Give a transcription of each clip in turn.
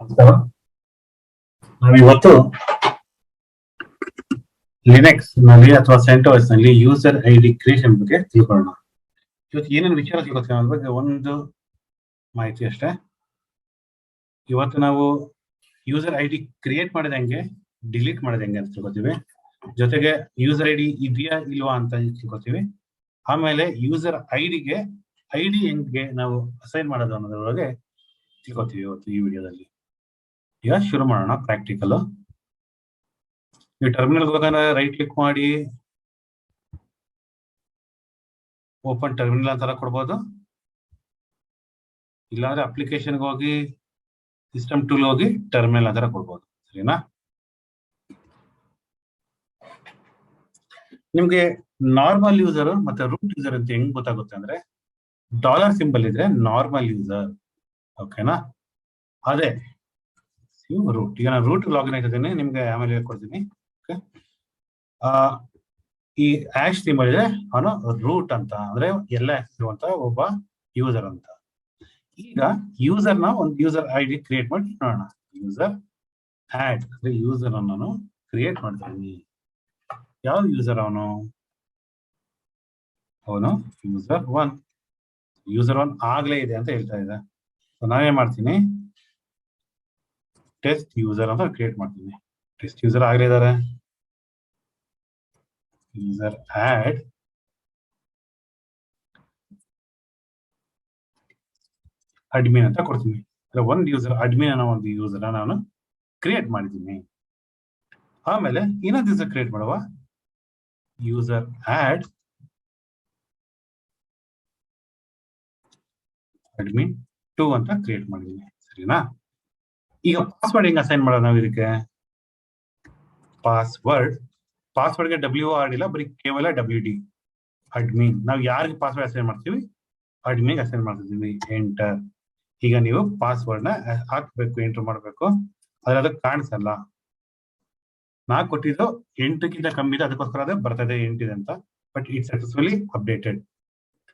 ನಮಸ್ಕಾರ. ನಾವಿವತ್ತು ಲಿನಕ್ಸ್ ನಲ್ಲಿ ಅಥವಾ ಸೆಂಟೋಸ್ ನಲ್ಲಿ ಯೂಸರ್ ಐಡಿ ಕ್ರಿಯೇಷನ್ ಬಗ್ಗೆ ತಿಳ್ಕೊಳ್ಳೋಣ. ಇವತ್ತು ಏನೇನು ವಿಚಾರ ತಿಳ್ಕೊತೀವಿ ಅನ್ನೋ ಬಗ್ಗೆ ಒಂದು ಮಾಹಿತಿ ಅಷ್ಟೇ. ಇವತ್ತು ನಾವು ಯೂಸರ್ ಐಡಿ ಕ್ರಿಯೇಟ್ ಮಾಡಿದ ಹೆಂಗೆ, ಡಿಲೀಟ್ ಮಾಡಿದ ಹೆಂಗೆ ಅಂತ ತಿಳ್ಕೊತೀವಿ. ಜೊತೆಗೆ ಯೂಸರ್ ಐಡಿ ಇದೆಯಾ ಇಲ್ವಾ ಅಂತ ತಿಳ್ಕೊತೀವಿ. ಆಮೇಲೆ ಯೂಸರ್ ಐಡಿಗೆ ಐಡಿ ಹೆಂಗೆ ನಾವು ಅಸೈನ್ ಮಾಡೋದು ಅನ್ನೋದ್ರೊಳಗೆ ತಿಳ್ಕೊತೀವಿ ಇವತ್ತು ಈ ವಿಡಿಯೋದಲ್ಲಿ. ಈಗ ಶುರು ಮಾಡೋಣ ಪ್ರಾಕ್ಟಿಕಲ್. ನೀವು ಟರ್ಮಿನಲ್ ಹೋಗೋಣ, ರೈಟ್ ಕ್ಲಿಕ್ ಮಾಡಿ ಓಪನ್ ಟರ್ಮಿನಲ್ ಅಂತಾರ ಕೊಡ್ಬೋದು, ಇಲ್ಲಾಂದ್ರೆ ಅಪ್ಲಿಕೇಶನ್ಗೆ ಹೋಗಿ ಸಿಸ್ಟಮ್ ಟೂಲ್ ಹೋಗಿ ಟರ್ಮಿನಲ್ ಅಂತಾರ ಕೊಡ್ಬೋದು. ಸರಿನಾ? ನಿಮ್ಗೆ ನಾರ್ಮಲ್ ಯೂಸರ್ ಮತ್ತೆ ರೂಟ್ ಯೂಸರ್ ಅಂತ ಹೆಂಗ್ ಗೊತ್ತಾಗುತ್ತೆ ಅಂದ್ರೆ, ಡಾಲರ್ ಸಿಂಬಲ್ ಇದ್ರೆ ನಾರ್ಮಲ್ ಯೂಸರ್, ಓಕೆನಾ? ಅದೇ ರೂಟ್. ಈಗ ನಾನು ರೂಟ್ ಲಾಗಿನ್ ಆಗಿದ್ದೀನಿ, ನಿಮ್ಗೆ ಆಮೇಲೆ ಹೇಳ್ಕೊಡ್ತೀನಿ. ಓಕೆ, ಈ ಆಶ್ ಸಿಂಬಲ್ ಇದೆ, ಅವನು ರೂಟ್ ಅಂತ, ಅಂದ್ರೆ ಎಲ್ಲ ಇರುವಂತ ಒಬ್ಬ ಯೂಸರ್ ಅಂತ. ಈಗ ಯೂಸರ್ ನ ಒಂದು ಯೂಸರ್ ಐಡಿ ಕ್ರಿಯೇಟ್ ಮಾಡಿ ನೋಡೋಣ. ಯೂಸರ್ ಆಡ್ ಅಂದ್ರೆ ಯೂಸರ್ ನಾನು ಕ್ರಿಯೇಟ್ ಮಾಡ್ತೀನಿ. ಯಾವ ಯೂಸರ್ ಅವನು ಯೂಸರ್ ಒನ್. ಯೂಸರ್ ಒನ್ ಆಗ್ಲೇ ಇದೆ ಅಂತ ಹೇಳ್ತಾ ಇದೆ. ನಾನೇನ್ ಮಾಡ್ತೀನಿ, ಟೆಸ್ಟ್ ಯೂಸರ್ ಅಂತ ಕ್ರಿಯೇಟ್ ಮಾಡ್ತೀನಿ. ಟೆಸ್ಟ್ ಯೂಸರ್ ಆಗ್ಲೇ ಇದಾರೆ. ಯೂಸರ್ ಆಡ್ ಅಡ್ಮಿನ್ ಅಂತ ಕೊಡ್ತೀನಿ. ಒಂದು ಯೂಸರ್ ಅಡ್ಮಿನ್ ಅನ್ನೋ ಒಂದು ಯೂಸರ್ ನಾನು ಕ್ರಿಯೇಟ್ ಮಾಡಿದ್ದೀನಿ. ಆಮೇಲೆ ಇನ್ನೊಂದು ಯೂಸರ್ ಕ್ರಿಯೇಟ್ ಮಾಡುವ, ಯೂಸರ್ ಆಡ್ ಅಡ್ಮಿನ್ 2 ಅಂತ ಕ್ರಿಯೇಟ್ ಮಾಡಿದ್ದೀನಿ. ಸರಿನಾ? ಈಗ ಪಾಸ್ವರ್ಡ್ ಹೆಂಗ್ ಅಸೈನ್ ಮಾಡೋದು ನಾವು ಇದಕ್ಕೆ? ಪಾಸ್ವರ್ಡ್ಗೆ WORD ಇಲ್ಲ, ಬರೀ ಕೇವಲ WD ಅಡ್ಮಿನ್. ನಾವು ಯಾರಿಗೆ ಪಾಸ್ವರ್ಡ್ ಅಸೈನ್ ಮಾಡ್ತೀವಿ, ಅಡ್ಮಿನ್ ಅಸೈನ್ ಮಾಡ್ತಿದ್ದೀವಿ. ಎಂಟರ್. ಈಗ ನೀವು ಪಾಸ್ವರ್ಡ್ ನ ಹಾಕ್ಬೇಕು, ಎಂಟರ್ ಮಾಡಬೇಕು. ಆದ್ರೆ ಅದು ಕಾಣಿಸಲ್ಲ. ನಾ ಕೊಟ್ಟಿದ್ದು 8ಕ್ಕಿಂತ ಕಮ್ಮಿ ಇದೆ, ಅದಕ್ಕೋಸ್ಕರ ಅದೇ ಬರ್ತದೆ 8 ಇದೆ ಅಂತ. But it successfully updated.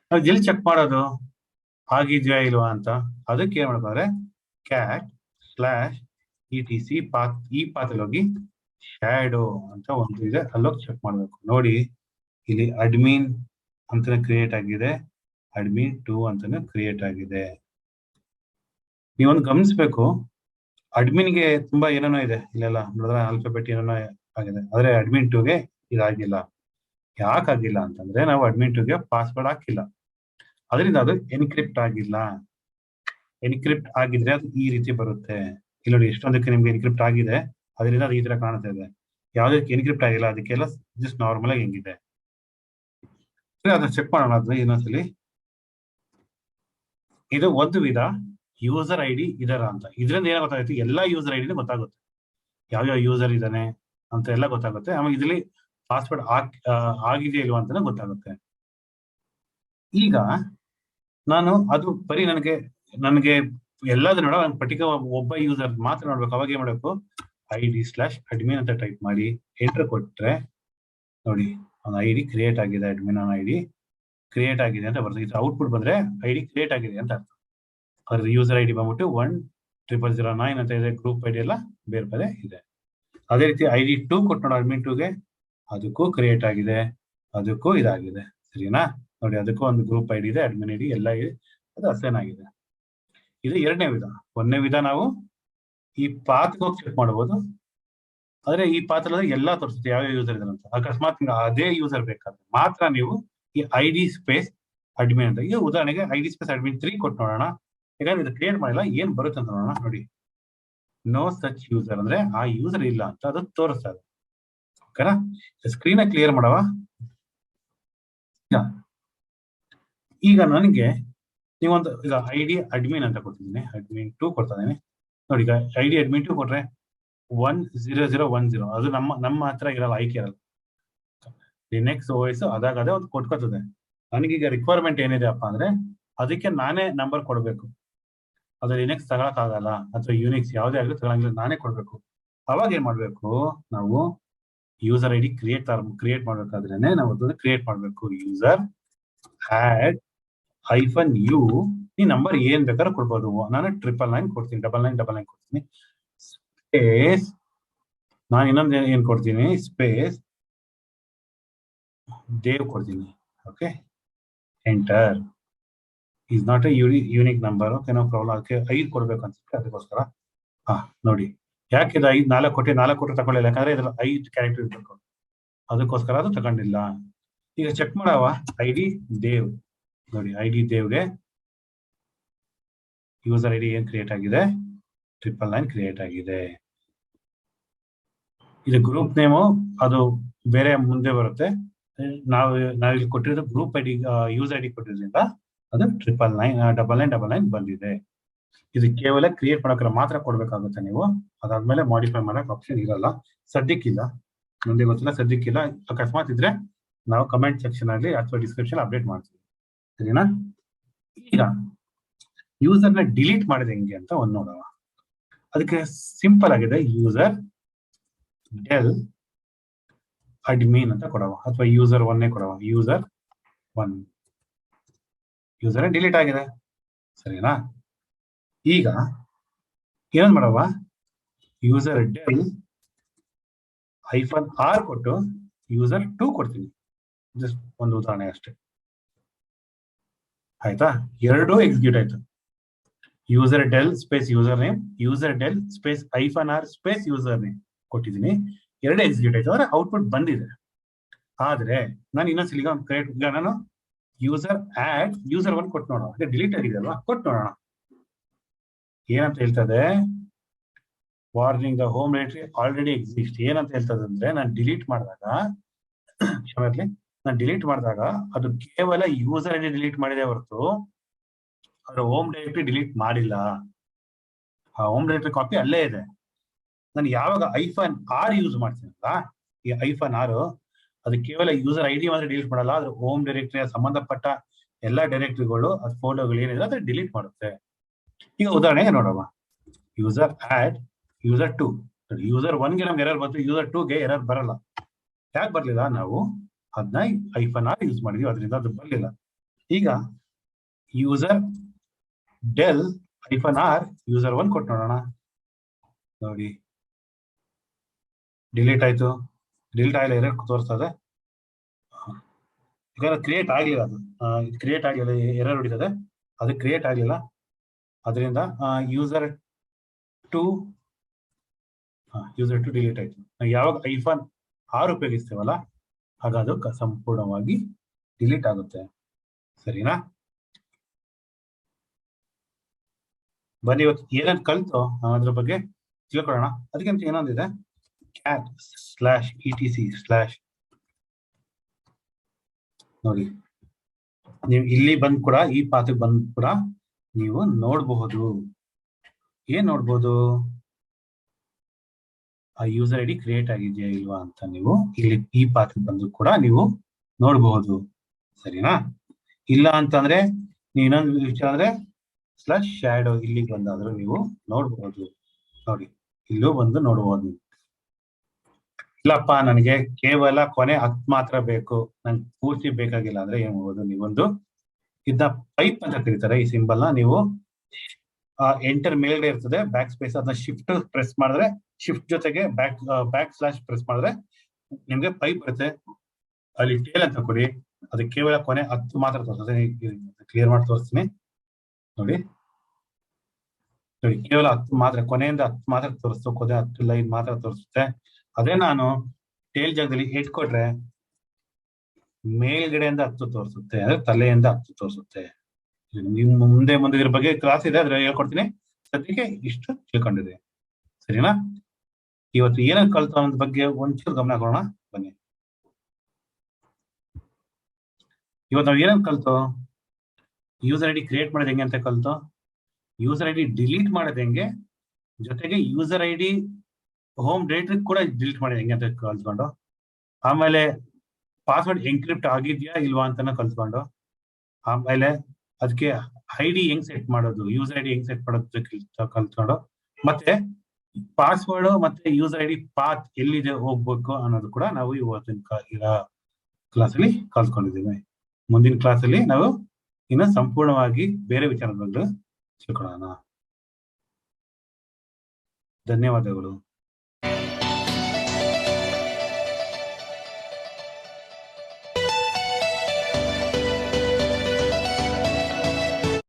ನಾವು ಎಲ್ಲಿ ಚೆಕ್ ಮಾಡೋದು ಆಗಿದ್ಯಾ ಇಲ್ವಾ ಅಂತ? ಅದಕ್ಕೆ ಏನ್ ಮಾಡ್ತಾರೆ, ಕ್ಯಾಟ್ /etc ಪಾತ್. ಈ ಪಾತಲ್ಲಿ ಹೋಗಿ ಶ್ಯಾಡೋ ಅಂತ ಒಂದು ಇದೆ, ಅಲ್ಲೋಗಿ ಚೆಕ್ ಮಾಡ್ಬೇಕು. ನೋಡಿ, ಇಲ್ಲಿ ಅಡ್ಮಿನ್ ಅಂತಾನೆ ಕ್ರಿಯೇಟ್ ಆಗಿದೆ, ಅಡ್ಮಿನ್ 2 ಅಂತಾನೆ ಕ್ರಿಯೇಟ್ ಆಗಿದೆ. ನೀವೊಂದು ಗಮನಿಸ್ಬೇಕು, ಅಡ್ಮಿನ್ಗೆ ತುಂಬಾ ಏನೇನೋ ಇದೆ ಇಲ್ಲೆಲ್ಲ ನೋಡಿದ್ರೆ, ಆಲ್ಫಾಬೆಟ್ ಏನೇನೋ ಆಗಿದೆ. ಆದ್ರೆ ಅಡ್ಮಿನ್ 2ಗೆ ಇದಾಗಿಲ್ಲ. ಯಾಕಾಗಿಲ್ಲ ಅಂತಂದ್ರೆ, ನಾವು ಅಡ್ಮಿನ್ 2ಗೆ ಪಾಸ್ವರ್ಡ್ ಹಾಕಿಲ್ಲ, ಅದರಿಂದ ಅದು ಎನ್ಕ್ರಿಪ್ಟ್ ಆಗಿಲ್ಲ. ಎನ್ಕ್ರಿಪ್ಟ್ ಆಗಿದ್ರೆ ಅದು ಈ ರೀತಿ ಬರುತ್ತೆ. ಇಲ್ಲಿ ನೋಡಿ, ಎಷ್ಟೊಂದಕ್ಕೆ ನಿಮ್ಗೆ ಎನ್ಕ್ರಿಪ್ಟ್ ಆಗಿದೆ, ಅದರಿಂದ ಅದು ಈ ತರ ಕಾಣ್ತಾ ಇದೆ. ಯಾವ್ದಕ್ಕೆ ಎನ್ಕ್ರಿಪ್ಟ್ ಆಗಿಲ್ಲ, ಅದಕ್ಕೆಲ್ಲ ಜಸ್ಟ್ ನಾರ್ಮಲ್ ಆಗಿ ಹೆಂಗಿದೆ ಅದನ್ನ ಚೆಕ್ ಮಾಡೋಣ. ಅದನ್ನ ಇನ್ನೊಂದ್ಸಲಿ. ಇದು ಒಂದು ವಿಧ ಯೂಸರ್ ಐಡಿ ಇದರ ಅಂತ. ಇದರಿಂದ ಏನ ಗೊತ್ತಾಗುತ್ತೆ, ಎಲ್ಲಾ ಯೂಸರ್ ಐಡಿನ ಗೊತ್ತಾಗುತ್ತೆ, ಯಾವ್ಯಾವ ಯೂಸರ್ ಇದಾನೆ ಅಂತ ಎಲ್ಲ ಗೊತ್ತಾಗುತ್ತೆ. ಆಮೇಲೆ ಇದರಲ್ಲಿ ಪಾಸ್ವರ್ಡ್ ಆಗಿದೆಯಾ ಇಲ್ವಾ ಅಂತಾನೆ ಗೊತ್ತಾಗುತ್ತೆ. ಈಗ ನಾನು ಅದು ಬರೀ ನನಗೆ ಎಲ್ಲಾದ್ರೂ ನೋಡೋ ಪರ್ಟಿಕ್ಯುಲರ್ ಒಬ್ಬ ಯೂಸರ್ ಮಾತ್ರ ನೋಡ್ಬೇಕು. ಅವಾಗ ಏನ್ ಮಾಡ್ಬೇಕು, ID/admin ಅಂತ ಟೈಪ್ ಮಾಡಿ ಎಂಟರ್ ಕೊಟ್ರೆ ನೋಡಿ, ಒಂದು ಐಡಿ ಕ್ರಿಯೇಟ್ ಆಗಿದೆ, ಅಡ್ಮಿನ್ ಐಡಿ ಕ್ರಿಯೇಟ್ ಆಗಿದೆ ಅಂತ ಬರ್ತದೆ. ಇದು ಔಟ್ಪುಟ್ ಬಂದ್ರೆ ಐಡಿ ಕ್ರಿಯೇಟ್ ಆಗಿದೆ ಅಂತ ಅರ್ಥ. ಅದ್ರ ಯೂಸರ್ ಐಡಿ ಬಂದ್ಬಿಟ್ಟು 10009 ಅಂತ ಇದೆ. ಗ್ರೂಪ್ ಐಡಿ ಎಲ್ಲ ಬೇರೆ ಬೇರೆ ಇದೆ. ಅದೇ ರೀತಿ ID2 ಕೊಟ್ಟು ನೋಡೋ, ಅಡ್ಮಿನ್ 2ಗೆ ಅದಕ್ಕೂ ಕ್ರಿಯೇಟ್ ಆಗಿದೆ, ಅದಕ್ಕೂ ಇದಾಗಿದೆ. ಸರಿನಾ? ನೋಡಿ, ಅದಕ್ಕೂ ಒಂದು ಗ್ರೂಪ್ ಐಡಿ ಇದೆ, ಅಡ್ಮಿನ್ ಐಡಿ ಎಲ್ಲ ಇದೆ, ಅದು ಅಸೈನ್ ಆಗಿದೆ. ಇದು ಎರಡನೇ ವಿಧ. ಒಂದನೇ ವಿಧ ನಾವು ಈ ಪಾತ್ಗೆ ಹೋಗಿ ಚೆಕ್ ಮಾಡಬಹುದು. ಆದ್ರೆ ಈ ಪಾತ್ರದ ಎಲ್ಲಾ ತೋರಿಸುತ್ತೆ ಯಾವ ಯೂಸರ್ ಇದೆ ಅಂತ. ಅಕಸ್ಮಾತ್ ಅದೇ ಯೂಸರ್ ಬೇಕಾದ್ರೆ ಮಾತ್ರ ನೀವು ಈ ID ಸ್ಪೇಸ್ ಅಡ್ಮಿನ್ ಅಂತ. ಈಗ ಉದಾಹರಣೆಗೆ ID ಸ್ಪೇಸ್ ಅಡ್ಮಿನ್ 3 ಕೊಟ್ಟು ನೋಡೋಣ. ಯಾಕಂದ್ರೆ ಇದು ಕ್ರಿಯೇಟ್ ಮಾಡಿಲ್ಲ, ಏನ್ ಬರುತ್ತೆ ಅಂತ ನೋಡೋಣ. ನೋಡಿ, ನೋ ಸಚ್ ಯೂಸರ್ ಅಂದ್ರೆ ಆ ಯೂಸರ್ ಇಲ್ಲ ಅಂತ ಅದು ತೋರಿಸ್ತಾ ಇದೆ. ಓಕೆನಾ? ಸ್ಕ್ರೀನ್ ಕ್ಲಿಯರ್ ಮಾಡವ. ಈಗ ನನಗೆ ನೀವೊಂದು ಈಗ ID ಅಡ್ಮಿನ್ ಅಂತ ಕೊಡ್ತಿದ್ದೀನಿ, ಅಡ್ಮಿನ್ 2 ಕೊಡ್ತಾ ಇದ್ದೀನಿ. ನೋಡಿ, ಈಗ ID ಅಡ್ಮಿನ್ 2 ಕೊಟ್ರೆ 10010 ಅದು ನಮ್ಮ ಹತ್ರ ಇರಲ್ಲ, ಆಯ್ಕೆ ಇರಲ್ಲ. ಲಿನಕ್ಸ್ OS ಅದಾಗ ಅದೇ ಒಂದು ಕೊಟ್ಕೋತದೆ. ನನಗೀಗ ರಿಕ್ವೈರ್ಮೆಂಟ್ ಏನಿದೆ ಅಪ್ಪ ಅಂದ್ರೆ, ಅದಕ್ಕೆ ನಾನೇ ನಂಬರ್ ಕೊಡ್ಬೇಕು. ಅದು ಲಿನಕ್ಸ್ ತಗೊಳಕ್ ಆಗಲ್ಲ, ಅಥವಾ ಯುನಿಕ್ಸ್ ಯಾವುದೇ ಆಗಲಿ ತಗೊಳಂಗಿಲ್ಲ, ನಾನೇ ಕೊಡ್ಬೇಕು. ಅವಾಗ ಏನ್ ಮಾಡ್ಬೇಕು, ನಾವು ಯೂಸರ್ ಐಡಿ ಕ್ರಿಯೇಟ್ ಮಾಡ್ಬೇಕಾದ್ರೇನೆ ನಾವು ಅದನ್ನ ಕ್ರಿಯೇಟ್ ಮಾಡ್ಬೇಕು. ಯೂಸರ್ ಆಡ್ -u ಈ ನಂಬರ್ ಏನ್ ಬೇಕಾದ್ರೂ ಕೊಡ್ಬೋದು. ನಾನು 999 ಕೊಡ್ತೀನಿ, 9999 ಕೊಡ್ತೀನಿ. ಸ್ಪೇಸ್ ನಾನು ಇನ್ನೊಂದು ಏನ್ ಕೊಡ್ತೀನಿ, ಸ್ಪೇಸ್ ದೇವ್ ಕೊಡ್ತೀನಿ. Okay, enter. Is not a unique number. Okay, no problem. ಅದಕ್ಕೆ 5 ಕೊಡ್ಬೇಕು ಅನ್ಸುತ್ತೆ, ಅದಕ್ಕೋಸ್ಕರ. ನೋಡಿ, ಯಾಕೆ ಇದು 5 4 ಕೊಟ್ಟೆ, 4 ಕೊಟ್ಟರೆ ತಗೊಳ್ಳಿಲ್ಲ, ಯಾಕಂದ್ರೆ ಇದ್ರ 5 ಕ್ಯಾರೆಕ್ಟರ್ ಇರ್ಬೇಕು, ಅದಕ್ಕೋಸ್ಕರ ಅದು ತಗೊಂಡಿಲ್ಲ. ಈಗ ಚೆಕ್ ಮಾಡವ, ಐ ಡಿ ದೇವ್. ನೋಡಿ, ಐ ಡಿ ದೇವ್ಗೆ ಯೂಸರ್ ಐ ಡಿ ಏನ್ ಕ್ರಿಯೇಟ್ ಆಗಿದೆ, 999 ಕ್ರಿಯೇಟ್ ಆಗಿದೆ. ಇದು ಗ್ರೂಪ್ ನೇಮು, ಅದು ಬೇರೆ ಮುಂದೆ ಬರುತ್ತೆ. ನಾವಿಲ್ಲಿ ಕೊಟ್ಟಿರೋದು group I D, user I D ಕೊಟ್ಟಿರೋದ್ರಿಂದ ಅದು 999 ಬಂದಿದೆ. ಇದು ಕೇವಲ ಕ್ರಿಯೇಟ್ ಮಾಡೋಕೆ ಮಾತ್ರ ಕೊಡ್ಬೇಕಾಗುತ್ತೆ ನೀವು. ಅದಾದ್ಮೇಲೆ ಮಾಡಿಫೈ ಮಾಡಕ್ ಆಪ್ಷನ್ ಇರಲ್ಲ, ಸದ್ಯಕ್ಕಿಲ್ಲ. ಮುಂದೆ ಗೊತ್ತಿಲ್ಲ, ಸದ್ಯಕ್ಕಿಲ್ಲ. ಅಕಸ್ಮಾತ್ ಇದ್ರೆ ನಾವು ಕಮೆಂಟ್ ಸೆಕ್ಷನ್ ಅಲ್ಲಿ ಅಥವಾ ಡಿಸ್ಕ್ರಿಪ್ಷನ್ ಅಪ್ಡೇಟ್ ಮಾಡ್ತೀವಿ, ಸರಿನಾ? ಈಗ ಯೂಸರ್ನ ಡಿಲೀಟ್ ಮಾಡಿದೆ ಹೆಂಗೆ ಅಂತ ಒಂದು ನೋಡೋಣ. ಅದಕ್ಕೆ ಸಿಂಪಲ್ ಆಗಿದೆ, ಯೂಸರ್ ಡೆಲ್ ಅಡ್ಮಿನ್ ಅಂತ ಕೊಡವ, ಅಥವಾ user 1 Kodava. User 1 user delete ಆಗಿದೆ, ಸರಿನಾ? ಈಗ ಏನ್ ಮಾಡವ, ಯೂಸರ್ ಡೆಲ್ -r ಕೊಟ್ಟು ಯೂಸರ್ 2 ಕೊಡ್ತೀನಿ. ಜಸ್ಟ್ ಒಂದು ಉದಾಹರಣೆ ಅಷ್ಟೇ, ಆಯ್ತಾ? ಎರಡೂ ಎಕ್ಸಿಕ್ಯೂಟ್ ಆಯ್ತು. User del space user name, user del space -r space user name ಕೊಟ್ಟಿದ್ದೀನಿ, ಎರಡು ಎಕ್ಸಿಕ್ಯೂಟ್ ಆಯ್ತು. ಅಂದ್ರೆ ಔಟ್ಪುಟ್ ಬಂದಿದೆ. ಆದ್ರೆ ನಾನು ಇನ್ನೊಂದ್ಸಲಿ ಈಗ ನಾನು ಯೂಸರ್ ಆಡ್ ಯೂಸರ್ 1 ಕೊಟ್ಟು ನೋಡೋಣ. ಡಿಲೀಟ್ ಆಗಿದೆ ಅಲ್ವಾ, ಕೊಟ್ಟು ನೋಡೋಣ ಏನಂತ ಹೇಳ್ತದೆ. Warning, the home directory already exist. ಏನಂತ ಹೇಳ್ತದೆ ಅಂದ್ರೆ, ನಾನು ಡಿಲೀಟ್ ಮಾಡಿದಾಗ, ನಾನು ಡಿಲೀಟ್ ಮಾಡಿದಾಗ ಅದು ಕೇವಲ ಯೂಸರ್ ಐಡಿ ಡಿಲೀಟ್ ಮಾಡಿದೆ ಹೊರತು ಅದರ ಹೋಮ್ ಡೈರೆಕ್ಟರಿ ಡಿಲೀಟ್ ಮಾಡಿಲ್ಲ. ಆ ಹೋಮ್ ಡೈರೆಕ್ಟರಿ ಕಾಪಿ ಅಲ್ಲೇ ಇದೆ. ನಾನು ಯಾವಾಗ -r ಯೂಸ್ ಮಾಡ್ತೀನಲ್ಲ, ಈ -r ಅದು ಕೇವಲ ಯೂಸರ್ ಐಡಿ ಮಾತ್ರ ಡಿಲೀಟ್ ಮಾಡಲ್ಲ, ಅದ್ರ ಹೋಮ್ ಡೈರೆಕ್ಟರಿ ಸಂಬಂಧಪಟ್ಟ ಎಲ್ಲ ಡೈರೆಕ್ಟರಿಗಳು, ಅದು ಫೋಲ್ಡರ್ಗಳು ಏನಿದೆ ಅದು ಡಿಲೀಟ್ ಮಾಡುತ್ತೆ. ಈಗ ಉದಾಹರಣೆಗೆ ನೋಡೋಣ, ಯೂಸರ್ ಆಡ್ ಯೂಸರ್ 2. ಯೂಸರ್ 1ಗೆ ನಮ್ಗೆ ಎರರ್ ಬಂತು, ಯೂಸರ್ 2ಗೆ ಎರರ್ ಬರಲ್ಲ. ಯಾಕೆ ಬರ್ಲಿಲ್ಲ, ನಾವು ಅದನ್ನ -r ಯೂಸ್ ಮಾಡಿದ್ವಿ, ಅದರಿಂದ ಅದು ಬರಲಿಲ್ಲ. ಈಗ ಯೂಸರ್ ಡೆಲ್ -r ಯೂಸರ್ 1 ಕೊಟ್ಟು ನೋಡೋಣ. ನೋಡಿ, ಡಿಲೀಟ್ ಆಯ್ತು. ಡಿಲೀಟ್ ಆಗಿಲ್ಲ, ಎರರ್ ತೋರಿಸ್ತದೆ. ಈಗ ಕ್ರಿಯೇಟ್ ಆಗಲಿಲ್ಲ, ಅದು ಕ್ರಿಯೇಟ್ ಆಗಲಿಲ್ಲ, ಎರರ್ ಹೊಡಿತದೆ, ಅದು ಕ್ರಿಯೇಟ್ ಆಗಲಿಲ್ಲ. ಅದರಿಂದ ಯೂಸರ್ 2 ಡಿಲೀಟ್ ಆಯ್ತು. ಯಾವಾಗ -r ಉಪಯೋಗಿಸ್ತೇವಲ್ಲ, ಆಗ ಅದು ಸಂಪೂರ್ಣವಾಗಿ ಡಿಲೀಟ್ ಆಗುತ್ತೆ, ಸರಿನಾ? ಬನ್ನಿ ಇವತ್ತು ಏನಂತ ಕಲ್ತು ಅದ್ರ ಬಗ್ಗೆ ತಿಳ್ಕೊಳ್ಳೋಣ. ಅದಕ್ಕಿಂತ ಏನೊಂದಿದೆ, cat/etc/ ನೋಡಿ, ನೀವು ಇಲ್ಲಿ ಬಂದ್ ಕೂಡ, ಈ ಪಾತ್ಗೆ ಬಂದ್ ಕೂಡ ನೀವು ನೋಡಬಹುದು. ಏನ್ ನೋಡ್ಬೋದು, ಆ ಯೂಸರ್ ಐಡಿ ಕ್ರಿಯೇಟ್ ಆಗಿದೆಯಾ ಇಲ್ವಾ ಅಂತ ನೀವು ಇಲ್ಲಿ ಈ ಪಾತ್ಗೆ ಬಂದು ಕೂಡ ನೀವು ನೋಡಬಹುದು, ಸರಿನಾ? ಇಲ್ಲ ಅಂತಂದ್ರೆ ನೀವು ಇನ್ನೊಂದು ವಿಚಾರ ಅಂದ್ರೆ /shadow ಇಲ್ಲಿಗೆ ಬಂದಾದ್ರೂ ನೀವು ನೋಡಬಹುದು. ನೋಡಿ, ಇಲ್ಲೂ ಬಂದು ನೋಡಬಹುದು. ಇಲ್ಲಪ್ಪ, ನನಗೆ ಕೇವಲ ಕೊನೆ 10 ಮಾತ್ರ ಬೇಕು, ನಂಗೆ ಪೂರ್ತಿ ಬೇಕಾಗಿಲ್ಲ ಅಂದ್ರೆ ಏನ್ ಮಾಡ್ಬೋದು, ನೀವೊಂದು ಇದನ್ನ ಪೈಪ್ ಅಂತ ಕರೀತಾರೆ, ಈ ಸಿಂಬಲ್ ನ ನೀವು ಎಂಟರ್ ಮೇಲ್ಗಡೆ ಇರ್ತದೆ, ಬ್ಯಾಕ್ ಸ್ಪೇಸ್, ಅದನ್ನ ಶಿಫ್ಟ್ ಪ್ರೆಸ್ ಮಾಡಿದ್ರೆ, ಶಿಫ್ಟ್ ಜೊತೆಗೆ ಬ್ಯಾಕ್ / ಪ್ರೆಸ್ ಮಾಡಿದ್ರೆ ನಿಮ್ಗೆ ಪೈಪ್ ಬರುತ್ತೆ. ಅಲ್ಲಿ ಟೇಲ್ ಅಂತ ಕೊಡಿ, ಅದು ಕೇವಲ ಕೊನೆ 10 ಮಾತ್ರ ತೋರಿಸ್ತದೆ. ಕ್ಲಿಯರ್ ಮಾಡಿ ತೋರಿಸ್ತೀನಿ ನೋಡಿ. ಕೇವಲ 10 ಮಾತ್ರ, ಕೊನೆಯಿಂದ 10 ಮಾತ್ರ ತೋರಿಸ್ತು, ಕೊನೆ 10 ಲೈನ್ ಮಾತ್ರ ತೋರಿಸುತ್ತೆ. ಅದೇ ನಾನು ಟೇಲ್ ಜಾಗದಲ್ಲಿ 8 ಕೊಟ್ರೆ ಮೇಲ್ಗಡೆಯಿಂದ 10 ತೋರಿಸುತ್ತೆ, ಅಂದ್ರೆ ತಲೆಯಿಂದ 10 ತೋರಿಸುತ್ತೆ. ನಿಮ್ ಮುಂದೆ ಇದ್ರ ಬಗ್ಗೆ ಕ್ಲಾಸ್ ಇದೆ, ಅದ್ರ ಹೇಳ್ಕೊಡ್ತೀನಿ. ಸದ್ಯಕ್ಕೆ ಇಷ್ಟು ತಿಳ್ಕೊಂಡಿದೆ, ಸರಿನಾ? ಇವತ್ತು ಏನೇನು ಕಲ್ತು ಅನ್ನೋದ್ರ ಬಗ್ಗೆ ಒಂಚೂರು ಗಮನ ಕೊಡೋಣ ಬನ್ನಿ. ಇವತ್ತು ನಾವು ಏನೇನು ಕಲ್ತು, ಯೂಸರ್ ಐಡಿ ಕ್ರಿಯೇಟ್ ಮಾಡೋದು ಹೆಂಗೆ ಅಂತ ಕಲ್ತು, ಯೂಸರ್ ಐಡಿ ಡಿಲೀಟ್ ಮಾಡೋದು ಹೆಂಗೆ, ಜೊತೆಗೆ ಯೂಸರ್ ಐಡಿ ಹೋಮ್ ಡೈರೆಕ್ಟರಿ ಕೂಡ ಡಿಲೀಟ್ ಮಾಡೋದು ಹೆಂಗೆ ಅಂತ ಕಲ್ತ್ಕೊಂಡು, ಆಮೇಲೆ ಪಾಸ್ವರ್ಡ್ ಎನ್ಕ್ರಿಪ್ಟ್ ಆಗಿದ್ಯಾ ಇಲ್ವಾ ಅಂತಾನು ಕಲ್ತ್ಕೊಂಡು, ಆಮೇಲೆ ಅದಕ್ಕೆ ಐಡಿ ಹೆಂಗ್ ಸೆಟ್ ಮಾಡೋದು, ಯೂಸರ್ ಐಡಿ ಹೆಂಗ್ ಸೆಟ್ ಮಾಡೋದು ಕಲ್ತ್ಕೊಂಡು, ಮತ್ತೆ ಪಾಸ್ವರ್ಡ್ ಮತ್ತೆ ಯೂಸರ್ ಐಡಿ ಪಾತ್ ಎಲ್ಲಿದೆ ಹೋಗ್ಬೇಕು ಅನ್ನೋದು ಕೂಡ ನಾವು ಇವತ್ತಿನ ಕ್ಲಾಸಲ್ಲಿ ಕಲ್ತ್ಕೊಂಡಿದ್ದೀವಿ. ಮುಂದಿನ ಕ್ಲಾಸಲ್ಲಿ ನಾವು ಇನ್ನು ಸಂಪೂರ್ಣವಾಗಿ ಬೇರೆ ವಿಚಾರದ ಬಗ್ಗೆ ತಿಳ್ಕೊಳ್ಳೋಣ. ಧನ್ಯವಾದಗಳು.